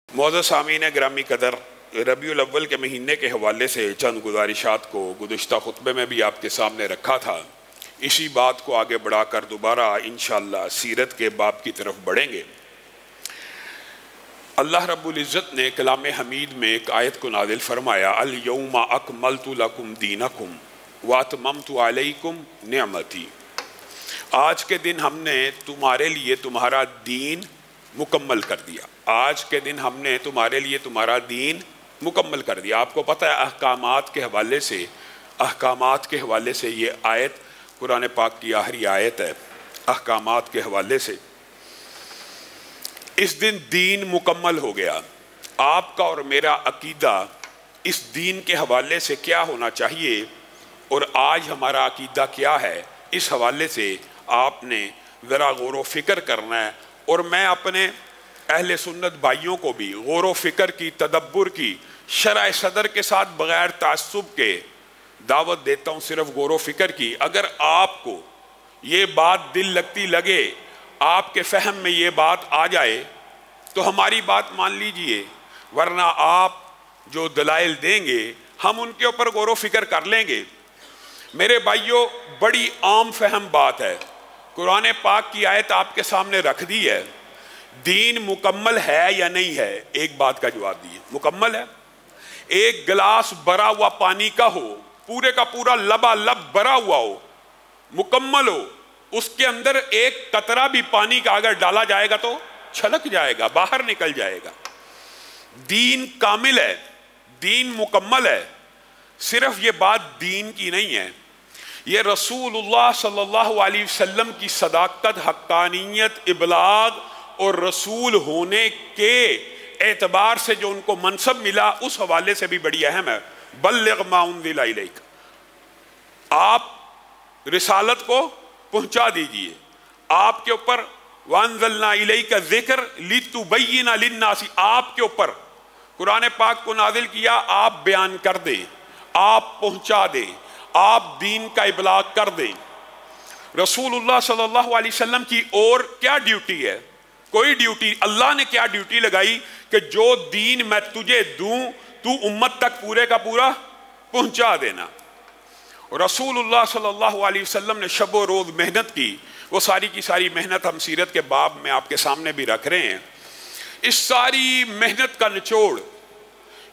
معزز سامعین گرامی قدر، ربیع الاول کے مہینے کے حوالے سے چند گزارشات کو گزشتہ خطبے میں بھی آپ کے سامنے رکھا تھا۔ اسی بات کو آگے بڑھا کر دوبارہ انشاءاللہ سیرت کے باب کی طرف بڑھیں گے۔ اللہ رب العزت نے کلام حمید میں ایک آیت کو نازل فرمایا، الیوم اکملت لکم دینکم واتممت علیکم نعمتی۔ آج کے دن ہم نے تمہارے لیے تمہارا دین مکمل کر دیا۔ آج کے دن ہم نے تمہارے لیے تمہارا دین مکمل کر دیا۔ آپ کو پتہ ہے احکامات کے حوالے سے یہ آیت قرآن پاک کی آخری آیت ہے۔ احکامات کے حوالے سے اس دن دین مکمل ہو گیا۔ آپ کا اور میرا عقیدہ اس دین کے حوالے سے کیا ہونا چاہیے اور آج ہمارا عقیدہ کیا ہے، اس حوالے سے آپ نے ذرا غور و فکر کرنا ہے۔ اور میں اپنے اہل سنت بھائیوں کو بھی غور و فکر کی، تدبر کی، شرح صدر کے ساتھ بغیر تعصب کے دعوت دیتا ہوں، صرف غور و فکر کی۔ اگر آپ کو یہ بات دل لگتی لگے، آپ کے فہم میں یہ بات آ جائے تو ہماری بات مان لیجئے، ورنہ آپ جو دلائل دیں گے ہم ان کے اوپر غور و فکر کر لیں گے۔ میرے بھائیوں، بڑی عام فہم بات ہے، قرآن پاک کی آیت آپ کے سامنے رکھ دی ہے، دین مکمل ہے یا نہیں ہے؟ ایک بات کا جواب دیئے، مکمل ہے۔ ایک گلاس بھرا ہوا پانی کا ہو، پورے کا پورا لبا لب بھرا ہوا ہو، مکمل ہو، اس کے اندر ایک قطرہ بھی پانی کا اگر ڈالا جائے گا تو چھلک جائے گا، باہر نکل جائے گا۔ دین کامل ہے، دین مکمل ہے۔ صرف یہ بات دین کی نہیں ہے، یہ رسول اللہ صلی اللہ علیہ وسلم کی صداقت، حقانیت، ابلاغ اور رسول ہونے کے اعتبار سے جو ان کو منصب ملا، اس حوالے سے بھی بڑی اہم ہے۔ بلغ ما انزل الیک، آپ رسالت کو پہنچا دیجئے۔ آپ کے اوپر وانزلنا الیک ذکر لتبین للناس، آپ کے اوپر قرآن پاک کو نازل کیا، آپ بیان کر دیں، آپ پہنچا دیں، آپ دین کا ابلاغ کر دیں۔ رسول اللہ صلی اللہ علیہ وسلم کی اور کیا ڈیوٹی ہے؟ کوئی ڈیوٹی۔ اللہ نے کیا ڈیوٹی لگائی کہ جو دین میں تجھے دوں تو امت تک پورے کا پورا پہنچا دینا۔ رسول اللہ صلی اللہ علیہ وسلم نے شب و روز محنت کی، وہ ساری کی ساری محنت ہم سیرت کے باب میں آپ کے سامنے بھی رکھ رہے ہیں۔ اس ساری محنت کا نچوڑ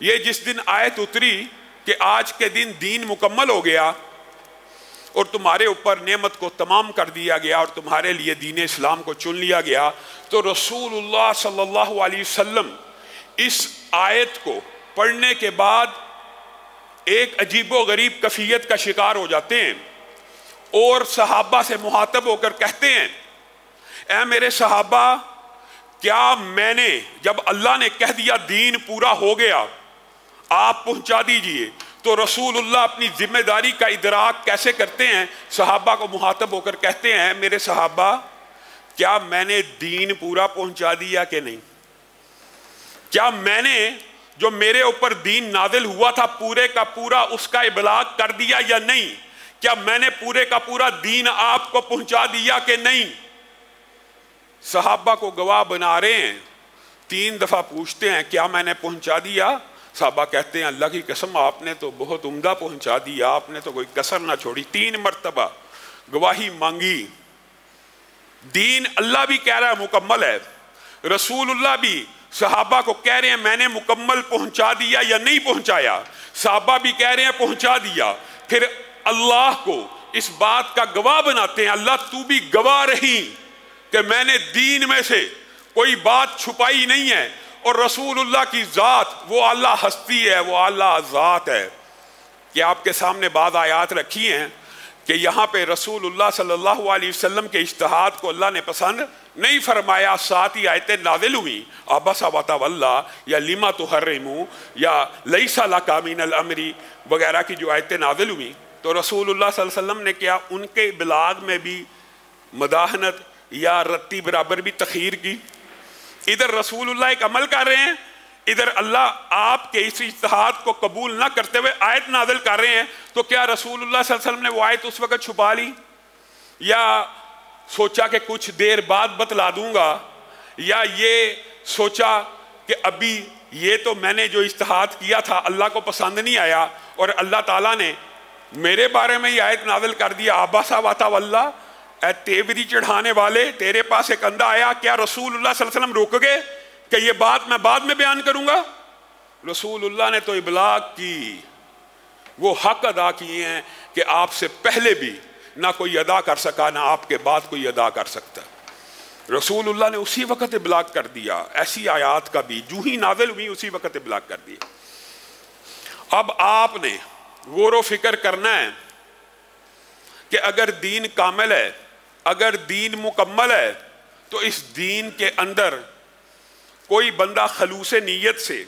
یہ جس دن آیت اتری کہ آج کے دن دین مکمل ہو گیا اور تمہارے اوپر نعمت کو تمام کر دیا گیا اور تمہارے لیے دین اسلام کو چن لیا گیا، تو رسول اللہ صلی اللہ علیہ وسلم اس آیت کو پڑھنے کے بعد ایک عجیب و غریب کیفیت کا شکار ہو جاتے ہیں اور صحابہ سے مخاطب ہو کر کہتے ہیں، اے میرے صحابہ، کیا میں نے جب اللہ نے کہہ دیا دین پورا ہو گیا آپ پہنچا دیجئے، تو رسول اللہ اپنی ذمہ داری کا ادراک کیسے کرتے ہیں؟ صحابہ کو مخاطب ہو کر کہتے ہیں، میرے صحابہ، کیا میں نے دین پورا پہنچا دیا کہ نہیں؟ کیا میں نے جو میرے اوپر دین نازل ہوا تھا پورے کا پورا اس کا ابلاغ کر دیا یا نہیں؟ کیا میں نے پورے کا پورا دین آپ کو پہنچا دیا کہ نہیں؟ صحابہ کو گواہ بنا رہے ہیں، 3 دفعہ پوچھتے ہیں، کیا میں نے پہنچا دیا؟ صحابہ کہتے ہیں، اللہ کی قسم آپ نے تو بہت عمدہ پہنچا دیا، آپ نے تو کوئی کسر نہ چھوڑی۔ 3 مرتبہ گواہی مانگی۔ دین اللہ بھی کہہ رہا ہے مکمل ہے، رسول اللہ بھی صحابہ کو کہہ رہے ہیں میں نے مکمل پہنچا دیا یا نہیں پہنچایا؟ صحابہ بھی کہہ رہے ہیں پہنچا دیا۔ پھر اللہ کو اس بات کا گواہ بناتے ہیں، اللہ تو بھی گواہ رہی کہ میں نے دین میں سے کوئی بات چھپائی نہیں ہے، اور رسول اللہ کی ذات وہ اعلیٰ ہستی ہے، وہ اعلیٰ ذات ہے۔ کہ آپ کے سامنے بعض آیات رکھی ہیں کہ یہاں پہ رسول اللہ صلی اللہ علیہ وسلم کے اجتہاد کو اللہ نے پسند نہیں فرمایا، ساتھ ہی آیتیں نازل ہوئی، عبس وتولی یا لما تحرم یا لیس لک من الامر وغیرہ کی جو آیتیں نازل ہوئی، تو رسول اللہ صلی اللہ علیہ وسلم نے کیا ان کے ابلاغ میں بھی مداحنت یا رتی برابر بھی تخیر کی؟ ادھر رسول اللہ ایک عمل کر رہے ہیں، ادھر اللہ آپ کے اس اجتہاد کو قبول نہ کرتے ہوئے آیت نازل کر رہے ہیں، تو کیا رسول اللہ صلی اللہ علیہ وسلم نے وہ آیت اس وقت چھپا لی یا سوچا کہ کچھ دیر بعد بتلا دوں گا، یا یہ سوچا کہ ابھی یہ تو میں نے جو اجتہاد کیا تھا اللہ کو پسند نہیں آیا اور اللہ تعالیٰ نے میرے بارے میں یہ آیت نازل کر دیا آباسا واتا واللہ، اے تیوری چڑھانے والے تیرے پاس ایک اندھا آیا، کیا رسول اللہ صلی اللہ علیہ وسلم روک گئے کہ یہ بات میں بعد میں بیان کروں گا؟ رسول اللہ نے تو ابلاغ کی، وہ حق ادا کیے ہیں کہ آپ سے پہلے بھی نہ کوئی ادا کر سکا نہ آپ کے بعد کوئی ادا کر سکتا۔ رسول اللہ نے اسی وقت ابلاغ کر دیا، ایسی آیات کا بھی جو ہی نازل ہوئی اسی وقت ابلاغ کر دیا۔ اب آپ نے غور و فکر کرنا ہے کہ اگر دین کامل ہے، اگر دین مکمل ہے، تو اس دین کے اندر کوئی بندہ خلوص نیت سے،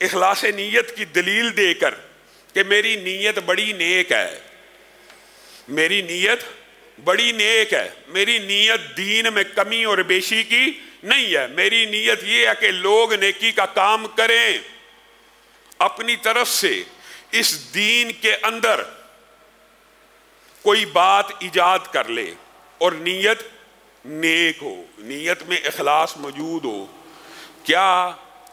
اخلاص نیت کی دلیل دے کر کہ میری نیت بڑی نیک ہے، میری نیت بڑی نیک ہے، میری نیت دین میں کمی اور بیشی کی نہیں ہے، میری نیت یہ ہے کہ لوگ نیکی کا کام کریں، اپنی طرف سے اس دین کے اندر کوئی بات ایجاد کر لے اور نیت نیک ہو، نیت میں اخلاص موجود ہو، کیا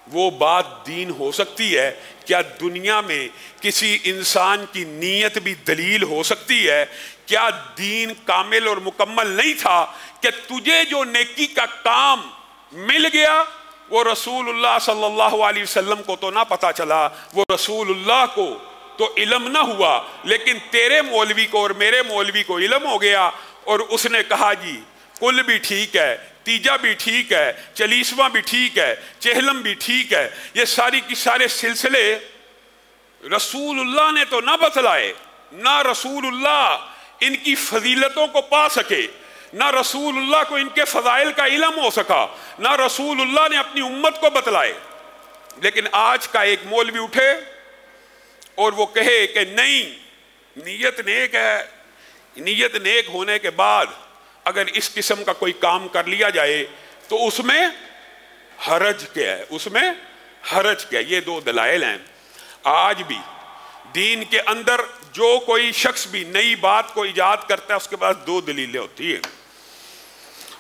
وہ بات دین ہو سکتی ہے؟ کیا دنیا میں کسی انسان کی نیت بھی دلیل ہو سکتی ہے؟ کیا دین کامل اور مکمل نہیں تھا کہ تجھے جو نیکی کا کام مل گیا وہ رسول اللہ صلی اللہ علیہ وسلم کو تو نہ پتا چلا، وہ رسول اللہ کو تو علم نہ ہوا، لیکن تیرے مولوی کو اور میرے مولوی کو علم ہو گیا اور اس نے کہا جی کل بھی ٹھیک ہے، تیجا بھی ٹھیک ہے، چلیسواں بھی ٹھیک ہے، چہلم بھی ٹھیک ہے، یہ ساری کی سارے سلسلے رسول اللہ نے تو نہ بتلائے، نہ رسول اللہ ان کی فضیلتوں کو پا سکے، نہ رسول اللہ کو ان کے فضائل کا علم ہو سکا، نہ رسول اللہ نے اپنی امت کو بتلائے۔ لیکن آج کا ایک مولوی اٹھے اور وہ کہے کہ نہیں، نیت نیک ہے، نیت نیک ہونے کے بعد اگر اس قسم کا کوئی کام کر لیا جائے تو اس میں حرج کیا ہے، اس میں حرج کیا ہے۔ یہ دو دلائل ہیں۔ آج بھی دین کے اندر جو کوئی شخص بھی نئی بات کو ایجاد کرتا ہے اس کے پاس دو دلیلیں ہوتی ہیں،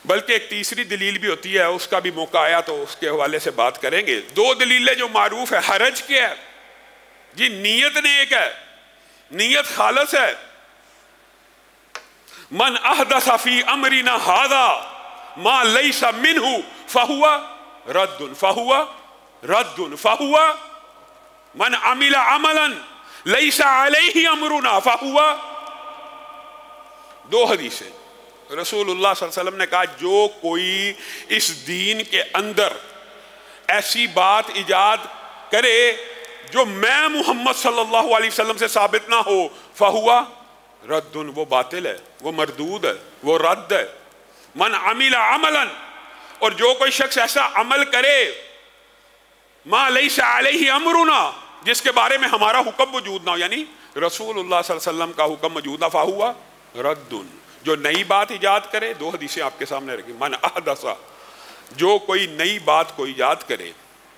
بلکہ ایک تیسری دلیل بھی ہوتی ہے، اس کا بھی موقع آیا تو اس کے حوالے سے بات کریں گے۔ دو دلیلیں جو معروف ہے، حرج کیا ہے؟ جی نیت نیک ہے، نیت خالص ہے۔ من احدث فی امرنا ھذا ما لیس منہ فہو رد فہو رد فہو من عمل عملا لیس علیہ امرنا فہو۔ دو حدیثیں رسول اللہ صلی اللہ علیہ وسلم نے کہا جو کوئی اس دین کے اندر ایسی بات ایجاد کرے جو میں محمد صلی اللہ علیہ وسلم سے ثابت نہ ہو فہو رد، وہ باطل ہے، وہ مردود ہے، وہ رد ہے۔ من عمل عملا، اور جو کوئی شخص ایسا عمل کرے ما لیس علیہ امرنا، جس کے بارے میں ہمارا حکم موجود نہ ہو، یعنی رسول اللہ صلی اللہ علیہ وسلم کا حکم موجود نہ، فہو رد، جو نئی بات ایجاد کرے۔ دو حدیثیں آپ کے سامنے رکھی۔ من احدث، جو کوئی نئی بات کو ایجاد کرے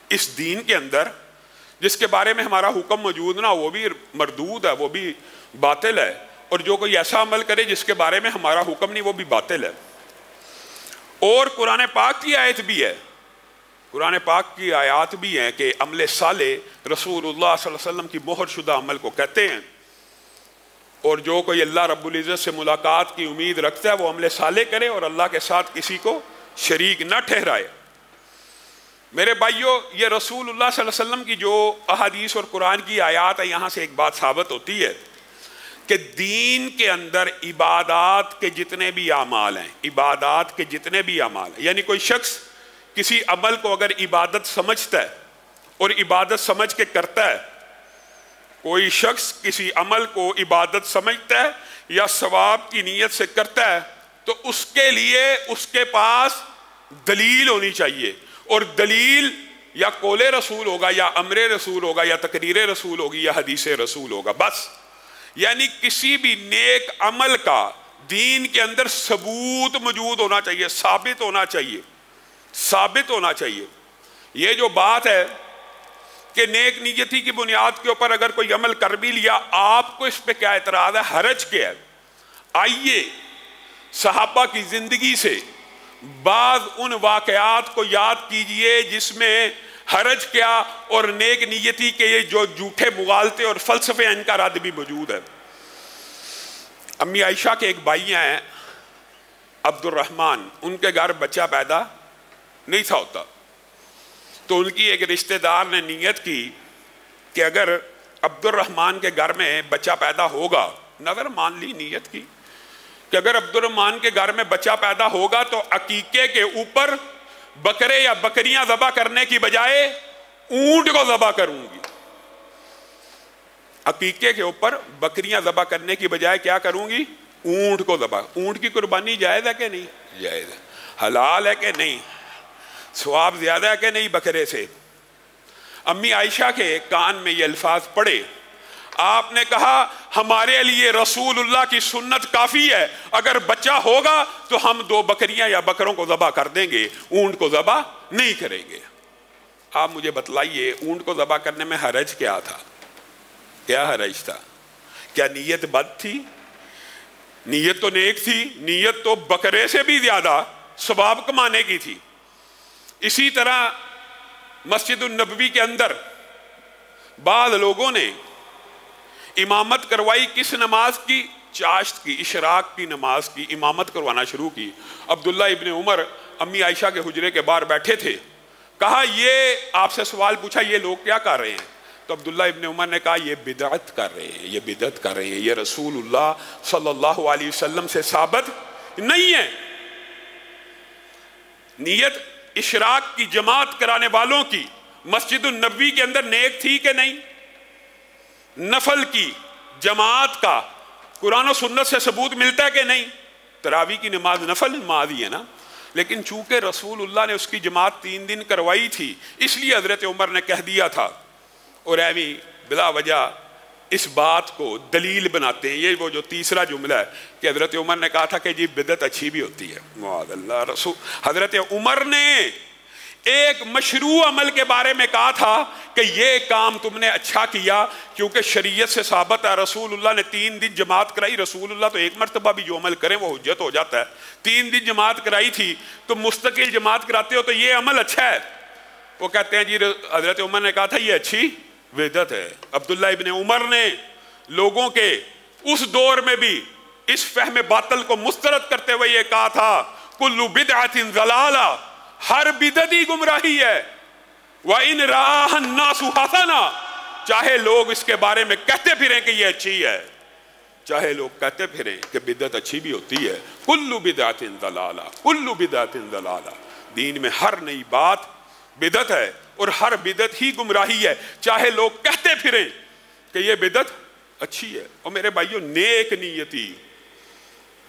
اس دین کے اندر جس کے بارے میں ہمارا حکم موجود نہ ہو، وہ بھی مردود ہے، وہ بھی باطل ہے، اور جو کوئی ایسا عمل کرے جس کے بارے میں ہمارا حکم نہیں، وہ بھی باطل ہے۔ اور قرآن پاک کی آیت بھی ہے، قرآن پاک کی آیات بھی ہیں کہ عمل صالح رسول اللہ صلی اللہ علیہ وسلم کی مہر شدہ عمل کو کہتے ہیں، اور جو کوئی اللہ رب العزت سے ملاقات کی امید رکھتا ہے وہ عمل صالح کرے اور اللہ کے ساتھ کسی کو شریک نہ ٹھہرائے۔ میرے بھائیو، یہ رسول اللہ صلی اللہ علیہ وسلم کی جو احادیث اور قرآن کی آیات ہے، یہاں سے ایک بات ثابت ہوتی ہے کہ دین کے اندر عبادات کے جتنے بھی اعمال ہیں، عبادات کے جتنے بھی اعمال ہیں، یعنی کوئی شخص کسی عمل کو اگر عبادت سمجھتا ہے اور عبادت سمجھ کے کرتا ہے، کوئی شخص کسی عمل کو عبادت سمجھتا ہے یا ثواب کی نیت سے کرتا ہے تو اس کے لیے اس کے پاس دلیل ہونی چاہیے، اور دلیل یا قول رسول ہوگا یا امر رسول ہوگا یا تقریر رسول ہوگی یا حدیث رسول ہوگا، بس۔ یعنی کسی بھی نیک عمل کا دین کے اندر ثبوت موجود ہونا چاہیے، ثابت ہونا چاہیے، ثابت ہونا چاہیے۔ یہ جو بات ہے کہ نیک نیتی کی بنیاد کے اوپر اگر کوئی عمل کر بھی لیا، آپ کو اس پہ کیا اعتراض ہے؟ حرج کیا ہے؟ آئیے صحابہ کی زندگی سے بعض ان واقعات کو یاد کیجئے جس میں حرج کیا اور نیک نیتی کے یہ جو جھوٹے مغالطے اور فلسفے ہیں ان کا رد بھی موجود ہے۔ امی عائشہ کے ایک بھائی ہیں عبد الرحمن، ان کے گھر بچہ پیدا نہیں تھا ہوتا، تو ان کی ایک رشتہ دار نے نیت کی کہ اگر عبد الرحمن کے گھر میں بچہ پیدا ہوگا، نظر مان لی نیت کی کہ اگر عبد الرحمن کے گھر میں بچہ پیدا ہوگا تو عقیقے کے اوپر بکرے یا بکریاں ذبح کرنے کی بجائے اونٹ کو ذبح کروں گی۔ عقیقے کے اوپر بکریاں ذبح کرنے کی بجائے کیا کروں گی؟ اونٹ کو ذبح۔ اونٹ کی قربانی جائز ہے کہ نہیں؟ جائز ہے۔ حلال ہے کہ نہیں؟ ثواب زیادہ ہے کہ نہیں بکرے سے؟ امی عائشہ کے کان میں یہ الفاظ پڑے، آپ نے کہا ہمارے لیے رسول اللہ کی سنت کافی ہے، اگر بچہ ہوگا تو ہم 2 بکریاں یا بکروں کو ذبح کر دیں گے، اونٹ کو ذبح نہیں کریں گے۔ آپ مجھے بتلائیے اونٹ کو ذبح کرنے میں حرج کیا تھا؟ کیا حرج تھا؟ کیا نیت بد تھی؟ نیت تو نیک تھی، نیت تو بکرے سے بھی زیادہ ثواب کمانے کی تھی۔ اسی طرح مسجد النبوی کے اندر بعض لوگوں نے امامت کروائی، کس نماز کی؟ چاشت کی، اشراق کی نماز کی امامت کروانا شروع کی۔ عبداللہ ابن عمر امی عائشہ کے حجرے کے باہر بیٹھے تھے، کہا یہ آپ سے سوال پوچھا یہ لوگ کیا کر رہے ہیں؟ تو عبداللہ ابن عمر نے کہا یہ بدعت کر رہے ہیں، یہ بدعت کر رہے ہیں، یہ رسول اللہ صلی اللہ علیہ وسلم سے ثابت نہیں ہے۔ نیت اشراق کی جماعت کرانے والوں کی مسجد النبوی کے اندر نیک تھی کہ نہیں؟ نفل کی جماعت کا قرآن و سنت سے ثبوت ملتا ہے کہ نہیں؟ تراویح کی نماز نفل نماز ہی ہے نا، لیکن چونکہ رسول اللہ نے اس کی جماعت 3 دن کروائی تھی، اس لیے حضرت عمر نے کہہ دیا تھا، اور ایویں بلا وجہ اس بات کو دلیل بناتے ہیں۔ یہ وہ جو تیسرا جملہ ہے کہ حضرت عمر نے کہا تھا کہ جی بدعت اچھی بھی ہوتی ہے، معاذ اللہ۔ رسول حضرت عمر نے ایک مشروع عمل کے بارے میں کہا تھا کہ یہ کام تم نے اچھا کیا کیونکہ شریعت سے ثابت ہے، رسول اللہ نے 3 دن جماعت کرائی، رسول اللہ تو ایک مرتبہ بھی جو عمل کریں وہ حجت ہو جاتا ہے، 3 دن جماعت کرائی تھی، تم مستقل جماعت کراتے ہو تو یہ عمل اچھا ہے۔ وہ کہتے ہیں جی حضرت عمر نے کہا تھا یہ اچھی بدعت ہے۔ عبداللہ ابن عمر نے لوگوں کے اس دور میں بھی اس فہم باطل کو مسترد کرتے ہوئے یہ کہا تھا کل بدعت ضلالہ، ہر بدعت ہی گمراہی ہے، وَإِنْ رَآهَا النَّاسُ حَسَنًا، چاہے لوگ اس کے بارے میں کہتے پھریں کہ یہ اچھی ہے، چاہے لوگ کہتے پھریں کہ بدعت اچھی بھی ہوتی ہے، کل بدعت ضلالہ، کل بدعت ضلالہ، دین میں ہر نئی بات بدعت ہے اور ہر بدعت ہی گمراہی ہے، چاہے لوگ کہتے پھریں کہ یہ بدعت اچھی ہے۔ اور میرے بھائیوں نیک نیتی،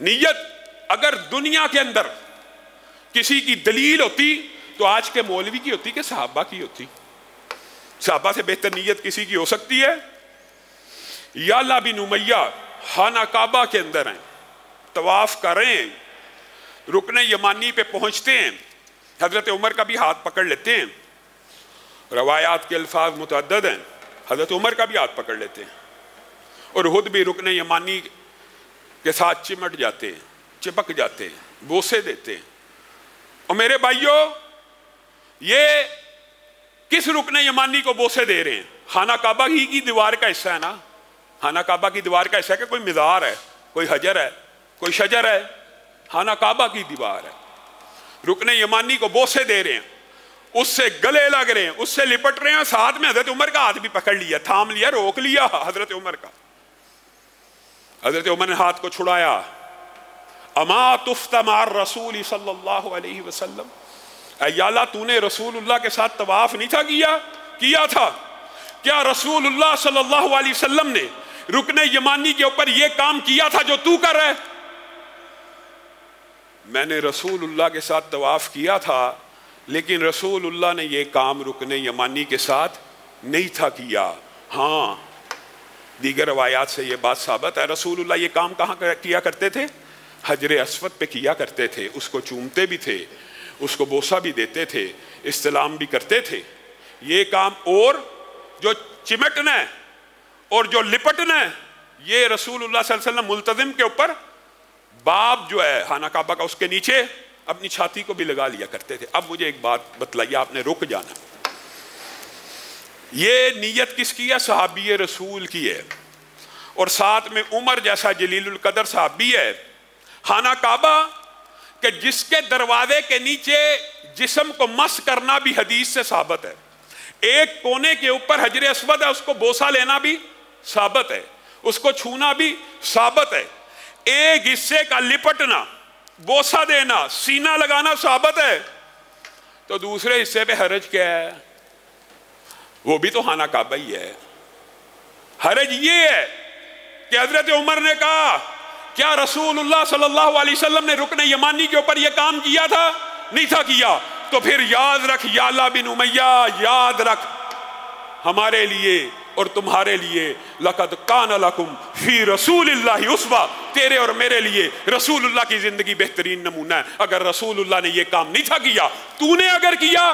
نیت اگر دنیا کے اندر کسی کی دلیل ہوتی تو آج کے مولوی کی ہوتی کہ صحابہ کی ہوتی؟ صحابہ سے بہتر نیت کسی کی ہو سکتی ہے؟ یعلا بن امیہ خانہ کعبہ کے اندر ہیں، طواف کر رہے ہیں، رکن یمانی پہ پہنچتے ہیں، حضرت عمر کا بھی ہاتھ پکڑ لیتے ہیں، روایات کے الفاظ متعدد ہیں، حضرت عمر کا بھی ہاتھ پکڑ لیتے ہیں، اور خود بھی رکن یمانی کے ساتھ چمٹ جاتے ہیں، چپک جاتے ہیں، بوسے دیتے ہیں۔ اور میرے بھائیوں یہ کس رکن یمانی کو بوسے دے رہے ہیں؟ خانہ کعبہ ہی کی دیوار کا حصہ ہے نا، خانہ کعبہ کی دیوار کا حصہ ہے کہ کوئی مزار ہے، کوئی حجر ہے، کوئی شجر ہے، خانہ کعبہ کی دیوار ہے۔ رکن یمانی کو بوسے دے رہے ہیں، اس سے گلے لگ رہے ہیں، اس سے لپٹ رہے ہیں، ساتھ میں حضرت عمر کا ہاتھ بھی پکڑ لیا، تھام لیا، روک لیا حضرت عمر کا۔ حضرت عمر نے ہاتھ کو چھڑایا، اما تفت مع الرسول صلی اللہ علیہ وسلم، اے یعلا تو نے رسول اللہ کے ساتھ طواف نہیں تھا کیا تھا؟ کیا رسول اللہ صلی اللہ علیہ وسلم نے رکن یمانی کے اوپر یہ کام کیا تھا جو تو کر رہا ہے؟ میں نے رسول اللہ کے ساتھ طواف کیا تھا لیکن رسول اللہ نے یہ کام رکن یمانی کے ساتھ نہیں تھا کیا۔ ہاں دیگر روایات سے یہ بات ثابت ہے، رسول اللہ یہ کام کہاں کیا کرتے تھے؟ حجر اسود پہ کیا کرتے تھے، اس کو چومتے بھی تھے، اس کو بوسہ بھی دیتے تھے، استلام بھی کرتے تھے۔ یہ کام اور جو چمٹنا ہے اور جو لپٹنا ہے یہ رسول اللہ صلی اللہ علیہ وسلم ملتزم کے اوپر باب جو ہے خانہ کعبہ کا اس کے نیچے اپنی چھاتی کو بھی لگا لیا کرتے تھے۔ اب مجھے ایک بات بتلائیے، آپ نے رک جانا، یہ نیت کس کی ہے؟ صحابی رسول کی ہے، اور ساتھ میں عمر جیسا جلیل القدر صحابی ہے۔ خانہ کعبہ کہ جس کے دروازے کے نیچے جسم کو مس کرنا بھی حدیث سے ثابت ہے، ایک کونے کے اوپر حجر اسود ہے، اس کو بوسہ لینا بھی ثابت ہے، اس کو چھونا بھی ثابت ہے، ایک حصے کا لپٹنا، بوسہ دینا، سینہ لگانا ثابت ہے، تو دوسرے حصے پہ حرج کیا ہے؟ وہ بھی تو خانہ کعبہ ہی ہے۔ حرج یہ ہے کہ حضرت عمر نے کہا کیا رسول اللہ صلی اللہ علیہ وسلم نے رکن یمانی کے اوپر یہ کام کیا تھا؟ نہیں تھا کیا، تو پھر یاد رکھ یعلا بن امیہ، یاد رکھ ہمارے لیے اور تمہارے لیے لقد کان لکم فی رسول اللہ اسوہ، تیرے اور میرے لیے رسول اللہ کی زندگی بہترین نمونہ ہے۔ اگر رسول اللہ نے یہ کام نہیں تھا کیا، تو نے اگر کیا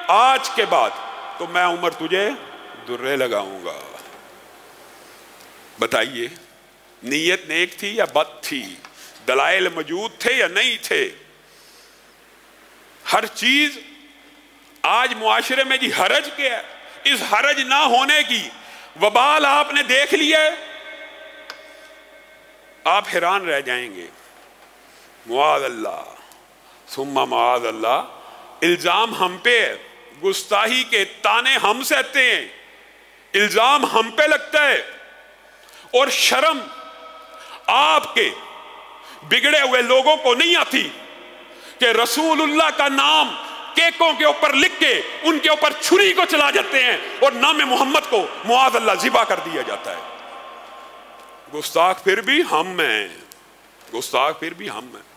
آج کے بعد، تو میں عمر تجھے درے لگاؤں گا۔ بتائیے نیت نیک تھی یا بد تھی؟ دلائل موجود تھے یا نہیں تھے؟ ہر چیز آج معاشرے میں جی حرج کیا ہے، اس حرج نہ ہونے کی وبال آپ نے دیکھ لیا ہے، آپ حیران رہ جائیں گے۔ معاذ اللہ ثم معاذ اللہ، الزام ہم پہ ہے، گستاخی کے تانے ہم سہتے ہیں، الزام ہم پہ لگتا ہے، اور شرم آپ کے بگڑے ہوئے لوگوں کو نہیں آتی کہ رسول اللہ کا نام کیکوں کے اوپر لکھ کے ان کے اوپر چھری کو چلا جاتے ہیں اور نام محمد کو معاذ اللہ ذبح کر دیا جاتا ہے۔ گستاخ پھر بھی ہم ہیں، گستاخ پھر بھی ہم ہیں۔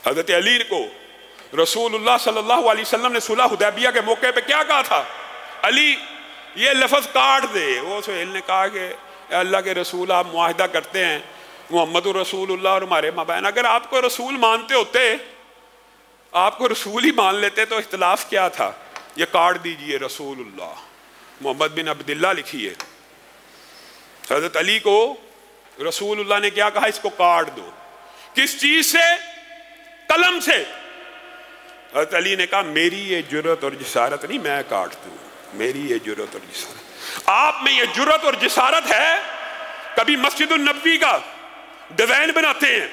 حضرت علی کو رسول اللہ صلی اللہ علیہ وسلم نے صلح حدیبیہ کے موقع پہ کیا کہا تھا؟ علی یہ لفظ کاٹ دے۔ وہ سہیل نے کہا کہ اے اللہ کے رسول، آپ معاہدہ کرتے ہیں محمد رسول اللہ اور ہمارے مابین، اگر آپ کو رسول مانتے ہوتے، آپ کو رسول ہی مان لیتے تو اختلاف کیا تھا؟ یہ کاٹ دیجئے رسول اللہ، محمد بن عبداللہ لکھیے۔ حضرت علی کو رسول اللہ نے کیا کہا؟ اس کو کاٹ دو۔ کس چیز سے؟ قلم سے۔ حضرت علی نے کہا میری یہ جرأت اور جسارت نہیں، میں کاٹ دوں، میری یہ جرأت اور جسارت۔ آپ میں یہ جرأت اور جسارت ہے؟ کبھی مسجد النبوی کا ڈیزائن بناتے ہیں،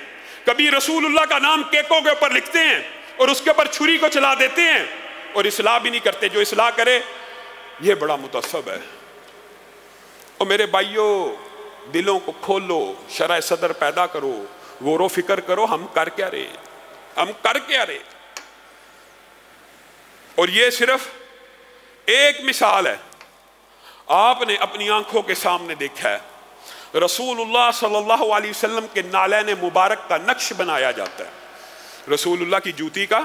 کبھی رسول اللہ کا نام کیکوں کے اوپر لکھتے ہیں اور اس کے اوپر چھری کو چلا دیتے ہیں، اور اصلاح بھی نہیں کرتے۔ جو اصلاح کرے یہ بڑا متعصب ہے۔ اور میرے بھائیوں، دلوں کو کھولو، شرح صدر پیدا کرو، غور و فکر کرو، ہم کر کیا رہے، ہم کر کیا رہے۔ اور یہ صرف ایک مثال ہے، آپ نے اپنی آنکھوں کے سامنے دیکھا ہے رسول اللہ صلی اللہ علیہ وسلم کے نالین مبارک کا نقش بنایا جاتا ہے، رسول اللہ کی جوتی کا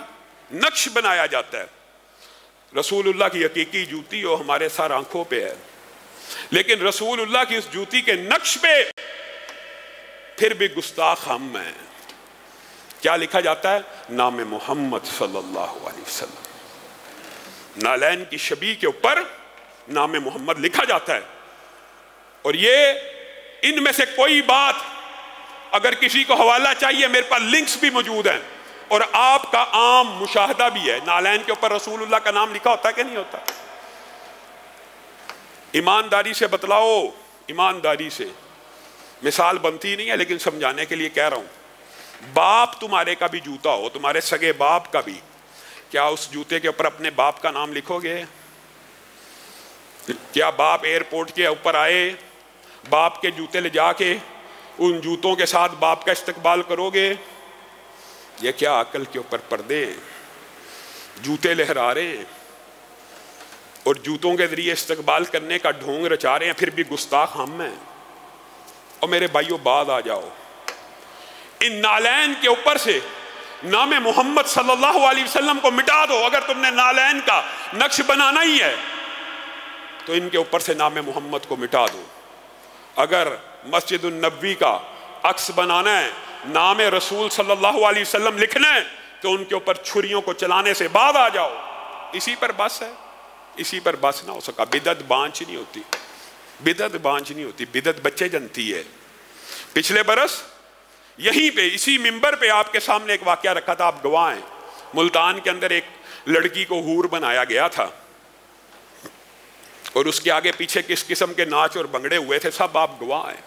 نقش بنایا جاتا ہے۔ رسول اللہ کی حقیقی جوتی وہ ہمارے سر آنکھوں پہ ہے، لیکن رسول اللہ کی اس جوتی کے نقش پہ پھر بھی گستاخ ہم ہیں۔ کیا لکھا جاتا ہے؟ نام محمد صلی اللہ علیہ وسلم، نالین کی شبیہ کے اوپر نام محمد لکھا جاتا ہے۔ اور یہ ان میں سے کوئی بات اگر کسی کو حوالہ چاہیے، میرے پاس لنکس بھی موجود ہیں، اور آپ کا عام مشاہدہ بھی ہے، نالین کے اوپر رسول اللہ کا نام لکھا ہوتا ہے کہ نہیں ہوتا؟ ایمانداری سے بتلاؤ، ایمانداری سے، مثال بنتی نہیں ہے لیکن سمجھانے کے لیے کہہ رہا ہوں۔ باپ تمہارے کا بھی جوتا ہو، تمہارے سگے باپ کا بھی، کیا اس جوتے کے اوپر اپنے باپ کا نام لکھو گے؟ کیا باپ ایئرپورٹ کے اوپر آئے، باپ کے جوتے لے جا کے ان جوتوں کے ساتھ باپ کا استقبال کرو گے؟ یہ کیا عقل کے اوپر پردے، جوتے لہرا رہے ہیں اور جوتوں کے ذریعے استقبال کرنے کا ڈھونگ رچا رہے ہیں، پھر بھی گستاخ ہم ہیں۔ اور میرے بھائیوں بعد آ جاؤ، ان نالین کے اوپر سے نام محمد صلی اللہ علیہ وسلم کو مٹا دو۔ اگر تم نے نالین کا نقش بنانا ہی ہے تو ان کے اوپر سے نام محمد کو مٹا دو۔ اگر مسجد النبوی کا عکس بنانا ہے، نام رسول صلی اللہ علیہ وسلم لکھنا ہے، تو ان کے اوپر چھریوں کو چلانے سے بعد آ جاؤ۔ اسی پر بس ہے، اسی پر بس نہ ہو سکا۔ بدعت بانچ نہیں ہوتی، بدعت بانچ نہیں ہوتی، بدعت بچے جنتی ہے۔ پچھلے برس یہیں پہ اسی منبر پہ آپ کے سامنے ایک واقعہ رکھا تھا، آپ گواہ ہیں۔ ملتان کے اندر ایک لڑکی کو حور بنایا گیا تھا، اور اس کے آگے پیچھے کس قسم کے ناچ اور بنگڑے ہوئے تھے سب آپ گواہ ہیں۔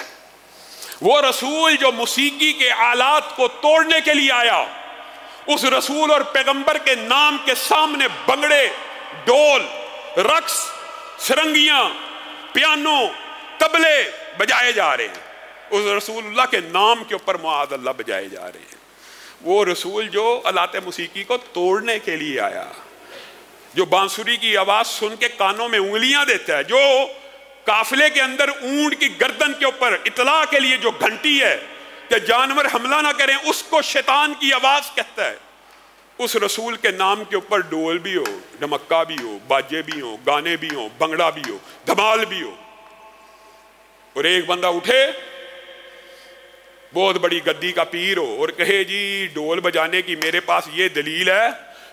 وہ رسول جو موسیقی کے آلات کو توڑنے کے لیے آیا، اس رسول اور پیغمبر کے نام کے سامنے بنگڑے، ڈول، رقص، سرنگیاں، پیانو، طبلے بجائے جا رہے ہیں، اس رسول اللہ کے نام کے اوپر معاذ اللہ بجائے جا رہے ہیں۔ وہ رسول جو آلات موسیقی کو توڑنے کے لیے آیا، جو بانسری کی آواز سن کے کانوں میں انگلیاں دیتا ہے، جو قافلے کے اندر اونٹ کی گردن کے اوپر اطلاع کے لیے جو گھنٹی ہے کہ جانور حملہ نہ کریں، اس کو شیطان کی آواز کہتا ہے، اس رسول کے نام کے اوپر ڈول بھی ہو، ڈمکا بھی ہو، باجے بھی ہو، گانے بھی ہو، بنگڑا بھی ہو، دھمال بھی ہو، اور ایک بندہ اٹھے بہت بڑی گدی کا پیر ہو اور کہے جی ڈول بجانے کی میرے پاس یہ دلیل ہے،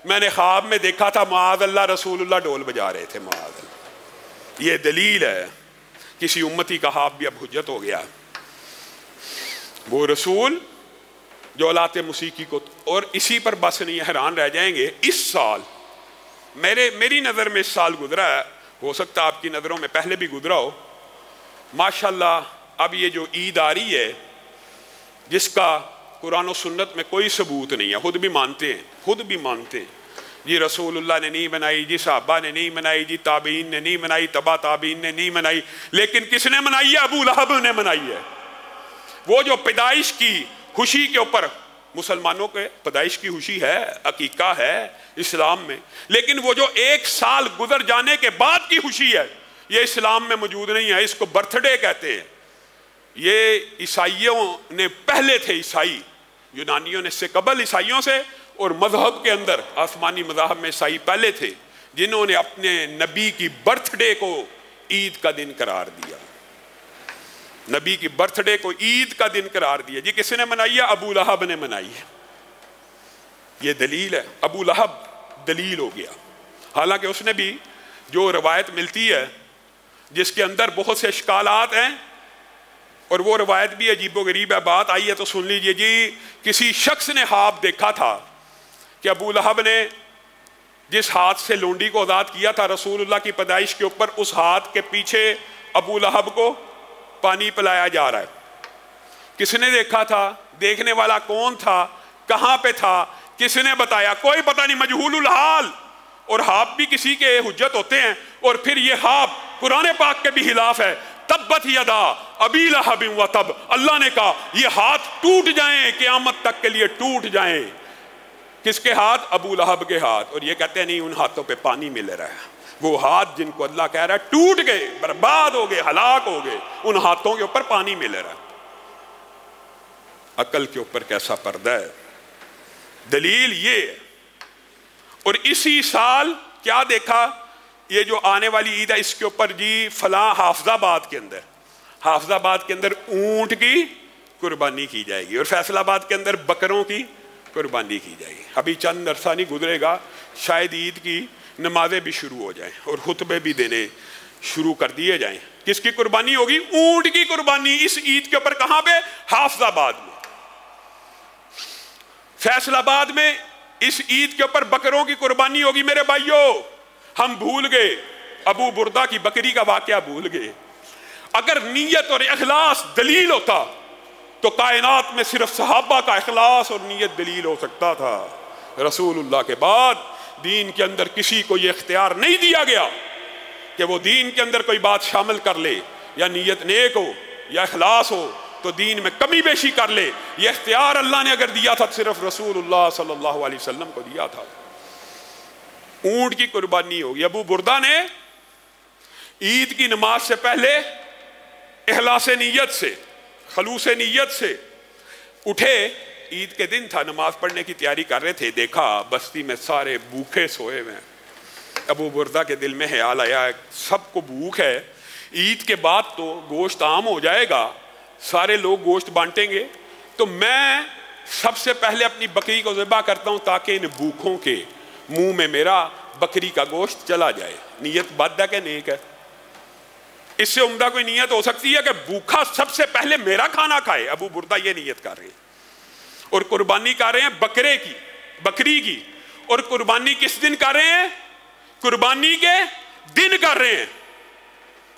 میں نے خواب میں دیکھا تھا معاذ اللہ رسول اللہ ڈول بجا رہے تھے، معاذ اللہ یہ دلیل ہے، کسی امتی کا خواب بھی اب حجت ہو گیا۔ وہ رسول جو آلات موسیقی کو، اور اسی پر بس نہیں حیران رہ جائیں گے، اس سال میری نظر میں اس سال گزرا ہے، ہو سکتا آپ کی نظروں میں پہلے بھی گزرا ہو، ماشاءاللہ اب یہ جو عید آ رہی ہے جس کا قرآن و سنت میں کوئی ثبوت نہیں ہے، خود بھی مانتے ہیں جی رسول اللہ نے نہیں منائی، جی صحابہ نے نہیں منائی، جی تابعین نے نہیں منائی، تبع تابعین نے نہیں منائی، لیکن کس نے منائی ہے؟ ابو لہب نے منائی ہے۔ وہ جو پیدائش کی خوشی کے اوپر، مسلمانوں کے پیدائش کی خوشی ہے، عقیقہ ہے اسلام میں، لیکن وہ جو ایک سال گزر جانے کے بعد کی خوشی ہے یہ اسلام میں موجود نہیں ہے، اس کو برتھ ڈے کہتے ہیں۔ یہ عیسائیوں نے پہلے تھے، عیسائی یونانیوں نے اس سے قبل عیسائیوں سے، اور مذہب کے اندر آسمانی مذاہب میں عیسائی پہلے تھے جنہوں نے اپنے نبی کی برتھ ڈے کو عید کا دن قرار دیا، نبی کی برتھ ڈے کو عید کا دن قرار دیا۔ جی کس نے منائی ہے؟ ابو لہب نے منائی ہے۔ یہ دلیل ہے، ابو لہب دلیل ہو گیا، حالانکہ اس نے بھی جو روایت ملتی ہے جس کے اندر بہت سے اشکالات ہیں، اور وہ روایت بھی عجیب و غریب ہے، بات آئی ہے تو سن لیجئے۔ جی کسی شخص نے خواب دیکھا تھا کہ ابو لہب نے جس ہاتھ سے لونڈی کو آزاد کیا تھا رسول اللہ کی پیدائش کے اوپر، اس ہاتھ کے پیچھے ابو لہب کو پانی پلایا جا رہا ہے۔ کس نے دیکھا تھا؟ دیکھنے والا کون تھا؟ کہاں پہ تھا؟ کس نے بتایا؟ کوئی پتہ نہیں، مجہول الحال۔ اور خواب بھی کسی کے حجت ہوتے ہیں، اور پھر یہ خواب قرآن پاک کے بھی خلاف ہے۔ تبت یدا ابی لہب و تب، اللہ نے کہا یہ ہاتھ ٹوٹ جائیں، قیامت تک کے لیے ٹوٹ جائیں۔ کس کے ہاتھ؟ ابو لہب کے ہاتھ۔ اور یہ کہتے ہیں نہیں، ان ہاتھوں پہ پانی مل رہا ہے، وہ ہاتھ جن کو اللہ کہہ رہا ہے ٹوٹ گئے، برباد ہو گئے، ہلاک ہو گئے، ان ہاتھوں کے اوپر پانی مل رہا ہے۔ عقل کے اوپر کیسا پردہ ہے! دلیل یہ ہے۔ اور اسی سال کیا دیکھا؟ یہ جو آنے والی عید ہے اس کے اوپر جی فلاں حافظ آباد کے اندر اونٹ کی قربانی کی جائے گی، اور فیصل آباد کے اندر بکروں کی قربانی کی جائے گی۔ ابھی چند عرصہ نہیں گزرے گا، شاید عید کی نمازیں بھی شروع ہو جائیں اور خطبے بھی دینے شروع کر دیے جائیں۔ کس کی قربانی ہوگی؟ اونٹ کی قربانی اس عید کے اوپر۔ کہاں پہ؟ حافظ آباد میں، فیصل آباد میں اس عید کے اوپر بکروں کی قربانی ہوگی۔ میرے بھائیوں، ہم بھول گئے، ابو بردہ کی بکری کا واقعہ بھول گئے۔ اگر نیت اور اخلاص دلیل ہوتا تو کائنات میں صرف صحابہ کا اخلاص اور نیت دلیل ہو سکتا تھا۔ رسول اللہ کے بعد دین کے اندر کسی کو یہ اختیار نہیں دیا گیا کہ وہ دین کے اندر کوئی بات شامل کر لے، یا نیت نیک ہو یا اخلاص ہو تو دین میں کمی بیشی کر لے۔ یہ اختیار اللہ نے اگر دیا تھا صرف رسول اللہ صلی اللہ علیہ وسلم کو دیا تھا۔ اونٹ کی قربانی ہوگی۔ ابو بردہ نے عید کی نماز سے پہلے اخلاص نیت سے، خلوص نیت سے اٹھے، عید کے دن تھا، نماز پڑھنے کی تیاری کر رہے تھے، دیکھا بستی میں سارے بھوکے سوئے ہوئے ہیں۔ ابو بردہ کے دل میں خیال آیا سب کو بھوک ہے، عید کے بعد تو گوشت عام ہو جائے گا، سارے لوگ گوشت بانٹیں گے، تو میں سب سے پہلے اپنی بکری کو ذبح کرتا ہوں تاکہ ان بھوکوں کے منہ میں میرا بکری کا گوشت چلا جائے۔ نیت بد ہے کہ نیک ہے؟ اس سے عمدہ کوئی نیت ہو سکتی ہے کہ بھوکا سب سے پہلے میرا کھانا کھائے؟ ابو بردہ یہ نیت کر رہے ہیں، اور قربانی کر رہے ہیں بکری کی، اور قربانی کس دن کر رہے ہیں؟ قربانی کے دن کر رہے ہیں۔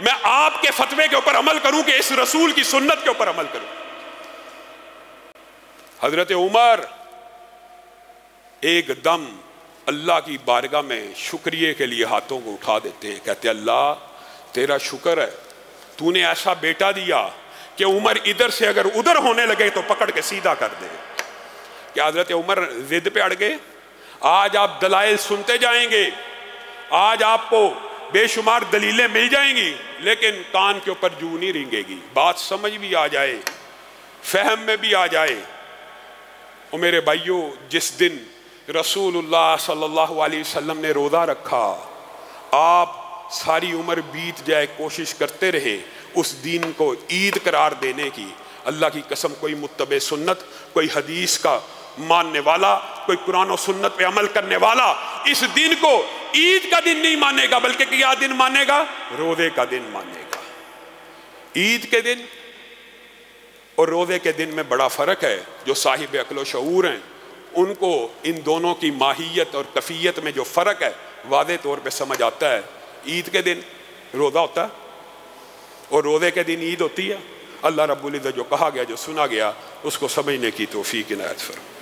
میں آپ کے فتوے کے اوپر عمل کروں کہ اس رسول کی سنت کے اوپر عمل کروں۔ حضرت عمر ایک دم اللہ کی بارگاہ میں شکریہ کے لیے ہاتھوں کو اٹھا دیتے ہیں، کہتے ہیں اللہ تیرا شکر ہے، تو نے ایسا بیٹا دیا کہ عمر ادھر سے اگر ادھر ہونے لگے تو پکڑ کے سیدھا کر دے۔ کہ حضرت عمر ضد پہ اڑ گئے؟ آج آپ دلائل سنتے جائیں گے، آج آپ کو بے شمار دلیلیں مل جائیں گی، لیکن کان کے اوپر جو نہیں رینگے گی، بات سمجھ بھی آ جائے، فہم میں بھی آ جائے۔ اور میرے بھائیوں، جس دن رسول اللہ صلی اللہ علیہ وسلم نے روزہ رکھا، آپ ساری عمر بیت جائے کوشش کرتے رہے اس دین کو عید قرار دینے کی۔ اللہ کی قسم، کوئی متبع سنت، کوئی حدیث کا ماننے والا، کوئی قرآن و سنت پہ عمل کرنے والا اس دن کو عید کا دن نہیں مانے گا، بلکہ کیا دن مانے گا؟ روزے کا دن مانے گا۔ عید کے دن اور روزے کے دن میں بڑا فرق ہے۔ جو صاحب عقل و شعور ہیں ان کو ان دونوں کی ماہیت اور کیفیت میں جو فرق ہے واضح طور پہ سمجھ آتا ہے۔ عید کے دن روزہ ہوتا ہے اور روزے کے دن عید ہوتی ہے۔ اللہ رب العزت جو کہا گیا، جو سنا گیا، اس کو سمجھنے کی توفیق عنایت فرمائے۔